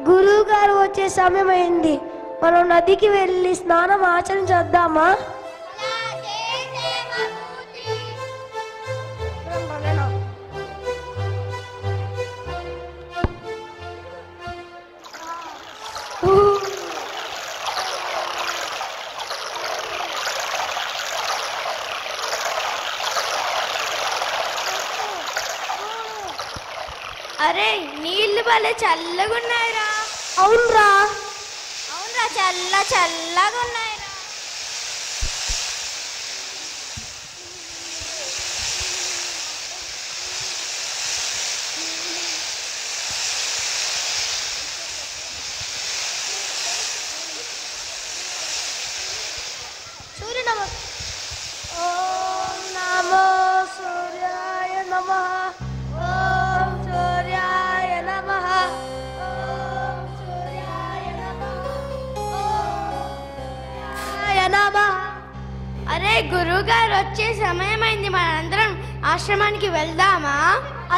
గురువు గారు వచ్చే సమయం అయింది. మనం నదికి వెళ్ళి స్నానం ఆచరించేద్దామా? అరే నీళ్లు భలే చల్లగున్నాయిరా. అవునరా, అవునరా, చల్లగా ఉన్నాయిరా. సూర్య నమ. ఓం నమో సూర్యాయ నమః. ఓం సూర్యాయ నమః. ఓం సూర్యాయ నమః. ఓం సూర్యాయ నమః. అరే గురువుగారు వచ్చే సమయం అయింది, మనందరం ఆశ్రమానికి వెళ్దామా?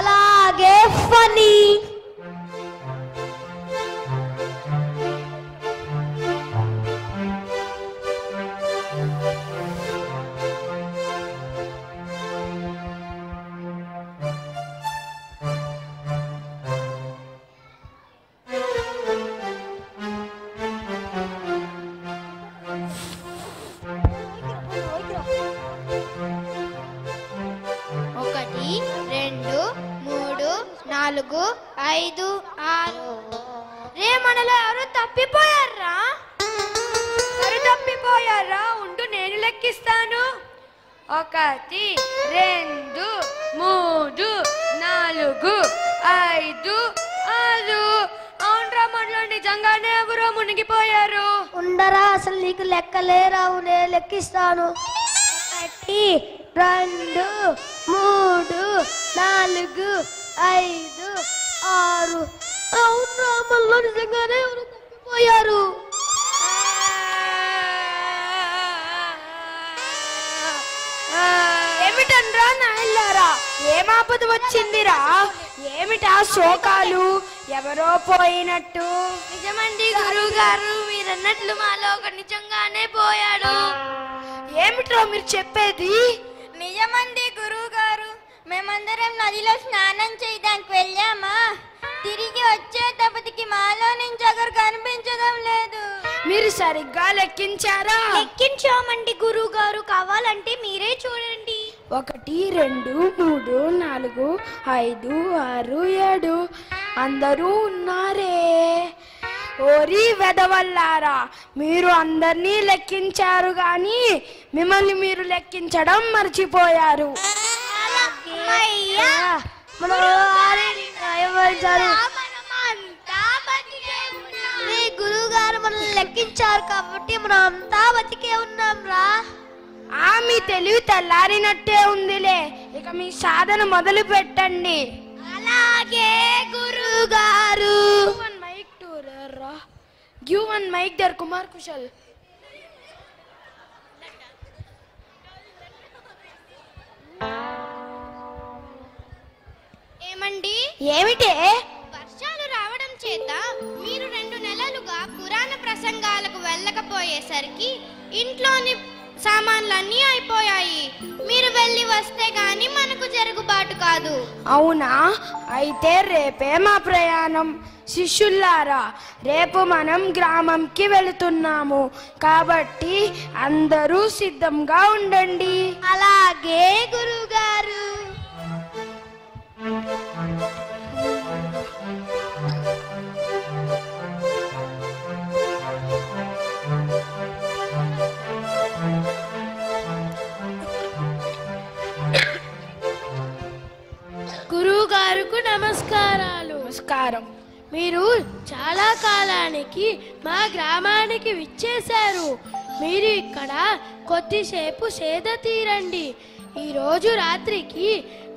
అలాగే ఫనీ. ఒకటి, రెండు, మూడు, నాలుగు, ఐదు, ఆరు. రే మనలో ఎవరు తప్పిపోయారా? ఉండు నేను లెక్కిస్తాను. ఒకటి, రెండు, మూడు, నాలుగు, ఐదు, ఆరు. అవునరా, మనలో నిజంగానే ఎవరో మునిగిపోయారు. ఉండరా, అసలు నీకు లెక్కలే రావు, నేను లెక్కిస్తాను. ఒకటి, రెండు, మూడు, నాలుగు, ఐదు, ఆరు. అవునరా, మనలో నిజంగానే ఎవరు తప్పిపోయారు. ఏమిటనరా నాయలారా, ఏమాపద వచ్చిందిరా? ఏమిటా శోకాలు? ఎవరో పోయినట్టు. నిజమండి గురువు గారు, మీరన్నట్లు మాలో ఒక నిజంగానే పోయాడు. ఏమిట్రా మీరు చెప్పేది? నిజమండి గురువు గారు, మేమందరం నదిలో స్నానం చేయడానికి వెళ్ళామా, తిరిగి వచ్చేటప్పటికి మాలో నుంచి ఒకరు కనిపించడం లేదు. మీరు సరిగ్గా లెక్కించారా? లెక్కించామండి గురువు గారు, కావాలంటే మీరే చూడండి. ఒకటి, రెండు, మూడు, నాలుగు, ఐదు, ఆరు, ఏడు. అందరూ ఉన్నారే. ఓరి వెదవల్లారా, మీరు అందరినీ లెక్కించారు గాని మిమ్మల్ని మీరు లెక్కించడం మర్చిపోయారు. గురువు గారు మనల్ని లెక్కించారు కాబట్టి మనం అంతా బతికే ఉన్నాం రా. మీ తెలివి తెల్లారినట్టే ఉందిలే. ఇక మీ సాధన మొదలు పెట్టండి. అలాగే గురువు గారు. Give one mic there, Kumar Kushal. ఏమండి? ఏమిటే? వర్షాలు రావడం చేత మీరు 2 నెలలుగా పురాణ ప్రసంగాలకు వెళ్ళకపోయేసరికి ఇంట్లోని సామాన్లన్నీ అయిపోయాయి. మీరు వెళ్ళి వస్తే గాని మనకు జరుగుబాటు కాదు. అవునా? అయితే రేపే మా ప్రయాణం. శిష్యుల్లారా, రేపు మనం గ్రామంకి వెళుతున్నాము కాబట్టి అందరూ సిద్ధంగా ఉండండి. అలాగే గురువు గారు. గురువు గారికి నమస్కారాలు. నమస్కారం. మీరు చాలా కాలానికి మా గ్రామానికి విచ్చేశారు. మీరు ఇక్కడ కొద్దిసేపు సేద తీరండి. ఈరోజు రాత్రికి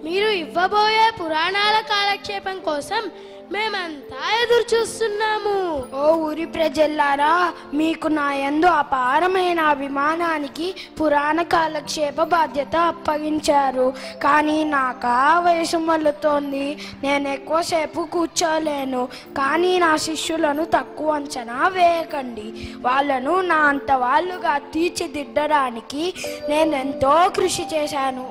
మీరు ఇవ్వబోయే పురాణాల కాలక్షేపం కోసం మేమంతా ఎదురు చూస్తున్నాము. ఓ ఊరి ప్రజల్లారా, మీకు నా యందు అపారమైన అభిమానానికి పురాణ కాలక్షేప బాధ్యత అప్పగించారు. కానీ నాకు వయసు మళ్ళుతోంది, నేను ఎక్కువసేపు కూర్చోలేను. కానీ నా శిష్యులను తక్కువ అంచనా వేయకండి. వాళ్ళను నా అంత వాళ్ళుగా తీర్చిదిద్దడానికి నేనెంతో కృషి చేశాను.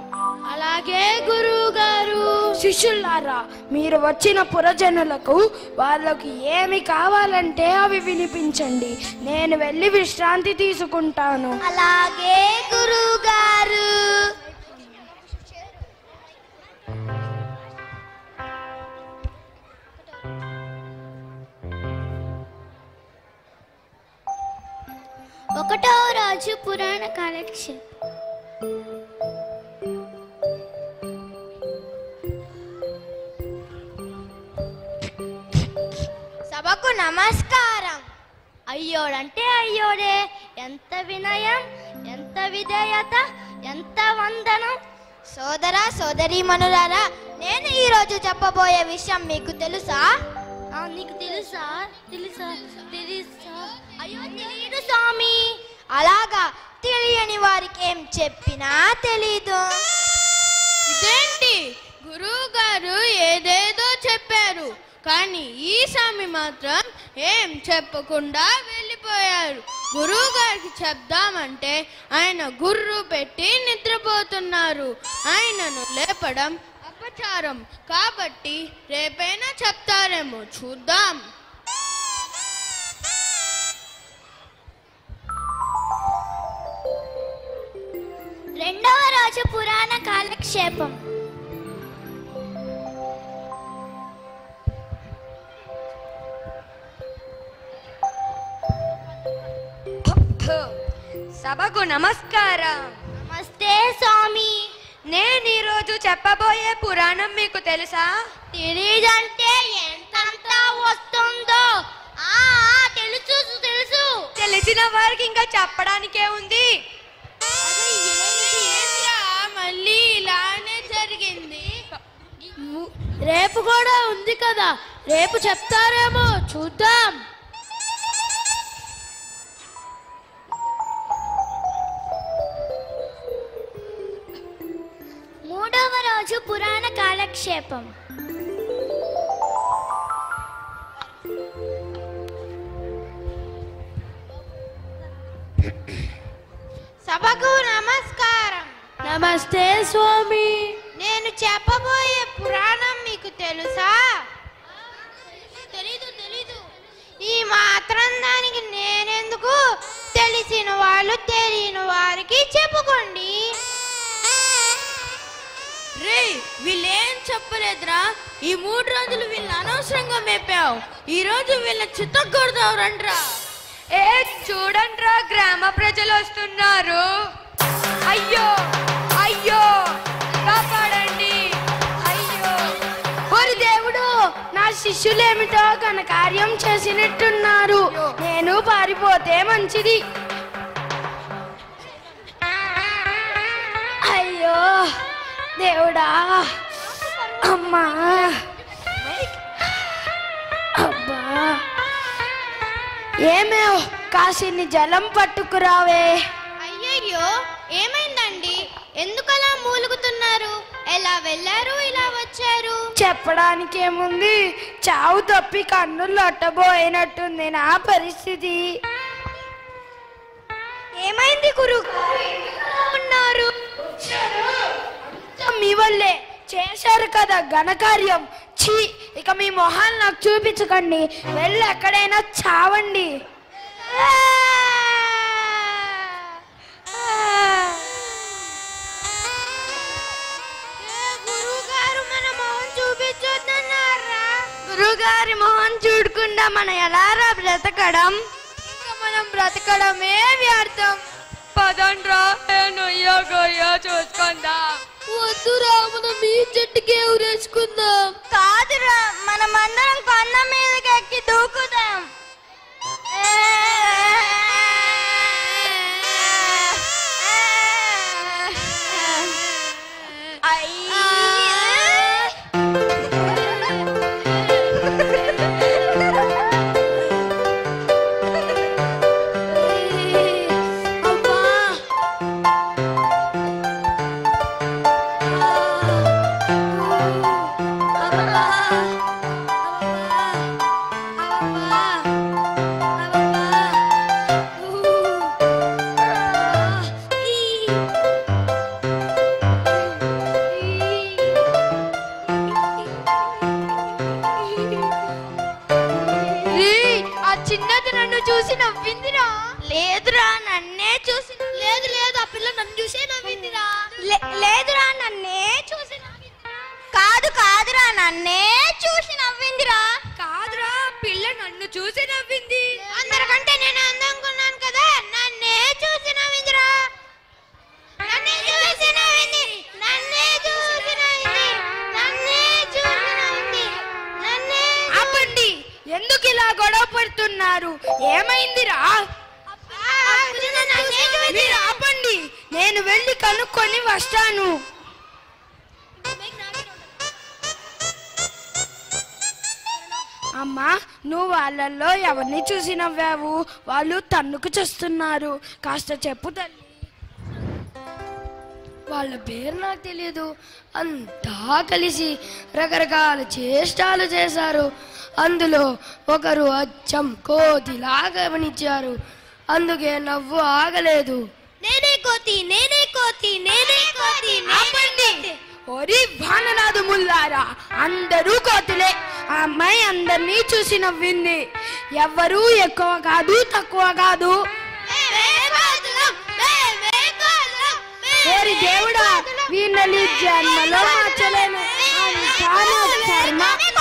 అలాగే గురువు గారు. శిష్యులారా, మీరు వచ్చిన పురజనులకు వాళ్ళకి ఏమి కావాలంటే అవి వినిపించండి. నేను వెళ్ళి విశ్రాంతి తీసుకుంటాను. అలాగే గురువు గారు. ఒకటో రాజు పురాణ కాలక్షేపం. సభకు నమస్కారం. అయ్యోడంటే అయ్యోడే, ఎంత వినయం, ఎంత విధేయత, ఎంత వందనం. సోదరా సోదరీమణులారా, నేను ఈరోజు చెప్పబోయే విషయం మీకు తెలుసా? నీకు తెలుసా? తెలుసా? తెలుసా? అయ్యో తెలియదు స్వామి. అలాగా, తెలియని వారికి ఏం చెప్పినా తెలీదు. ఇదేంటి, గురువు గారు ఏదేదో చెప్పారు, కానీ ఈ స్వామి మాత్రం ఏం చెప్పకుండా వెళ్ళిపోయారు. గురువు గారికి చెప్దామంటే ఆయన గుర్రు పెట్టి నిద్రపోతున్నారు. ఆయనను లేపడం అపచారం కాబట్టి రేపైనా చెప్తారేమో, చూద్దాం. రెండవ రాజు పురాణ కాలక్షేపం. సభకు నమస్కారం. నమస్తే స్వామి. నేను ఈరోజు చెప్పబోయే పురాణం మీకు తెలుసా? తెలీదంటే ఎంతంతా వస్తుందో. తెలుసు తెలుసు. తెలిసిన వారికి ఇంకా చెప్పడానికే ఉంది. మళ్ళీ ఇలానే జరిగింది. రేపు కూడా ఉంది కదా, రేపు చెప్తారేమో, చూద్దాం. మూడవ రోజు పురాణ కాలక్షేపం. సభకు నమస్కారం. నమస్తే స్వామి. నేను చెప్పబోయే పురాణం మీకు తెలుసా? తెలీదు తెలీదు. ఈ మాత్రం దానికి నేనెందుకు, తెలిసిన వాళ్ళు తెలియని వారికి చెప్పుకోండి. రే, వీళ్ళేం చెప్పలేదురా. ఈ 3 రోజులు వీళ్ళని అనవసరంగా మేపావు. ఈ రోజు వీళ్ళ చిత్తగొడదావు రండ్రా. ఏ చూడండిరా, గ్రామ ప్రజలు వస్తున్నారు. అయ్యో అయ్యో, కాపాడండి. అయ్యో, ఓరి దేవుడు, నా శిష్యులేమిటో ఘనకార్యం చేసినట్టున్నారు. నేను పారిపోతే మంచిది. అయ్యో దేవుడా, అమ్మా, అబ్బా, ఏమే కాసిని జలం పట్టుకురావే. అయ్యయ్యో, ఏమైందండి? ఎందుకలా మూలుగుతున్నారు? ఎలా వెళ్ళారు, ఇలా వచ్చారు? చెప్పడానికి ఏముంది, చావు తప్పి కన్నులు అట్టబోయినట్టుంది నా పరిస్థితి. ఏమైంది గురువు ఉన్నారు? మీ వల్లే చేశారు కదా ఘనకార్యం. ఛీ, ఇక మీ మొహాలు నాకు చూపించకండి. వెళ్ళి ఎక్కడైనా చావండి. గురువుగారు మన మొహం చూపించొద్దన్నారా? గురువుగారి మొహం చూడకుండా మనం ఎలారా బ్రతకడం? ఇంకా మనం బ్రతకడమే వ్యర్థం. పదండ్రా, నొయ్యో గొయ్యో చూసుకుందాం. వద్దురా, మనం ఈ చెట్టుకే ఊరేసుకుందాం. కాదురా, మనమందరం కొండ మీదకి ఎక్కి దూకుదాం. లేదురా నన్నే చూసి లేదు లేదు ఆ పిల్ల నన్ను చూసే నవ్విందిరా. లేదురా నన్నే చూసి కాదురా నన్నే చూసి నవ్విందిరా. కాదురా పిల్ల నన్ను చూసి నవ్వింది. అందరికంటే నేను అందంకున్నాను కదా, నన్నే చూసి నవ్విందిరా. నన్నే చూసి నవ్వింది, నన్నే చూసి నవ్వింది, నన్నే చూసి నవ్వింది, నన్నే. ఆపండి, ఎందుకు ఇలా గొడవ పడుతున్నారు? ఏమైందిరా? మీరు ఆపండి, నేను వెళ్ళి కనుక్కొని వస్తాను. అమ్మా, నువ్వు వాళ్ళల్లో ఎవరిని చూసి నవ్వావు? వాళ్ళు తన్నుకు చూస్తున్నారు, కాస్త చెప్పు తల్లి. వాళ్ళ పేరు నాకు తెలియదు. అంతా కలిసి రకరకాల చేష్టాలు చేశారు. అందులో ఒకరు అచ్చం కోతిలాగా గమనించారు, అందుకే నవ్వు ఆగలేదు. నేనే కోతి, నేనే కోతి, నేనే కోతి. ఆపండి! ఒరి భాననాథు ముల్లారా, అందరూ కోతులే. ఆ అమ్మాయి అందరినీ చూసి నవ్వింది. ఎవ్వరూ ఎక్కువ కాదు, తక్కువ కాదు. ఓరి దేవుడా, వీళ్ళని జన్మలో మార్చలేను. అంతా నా కర్మ.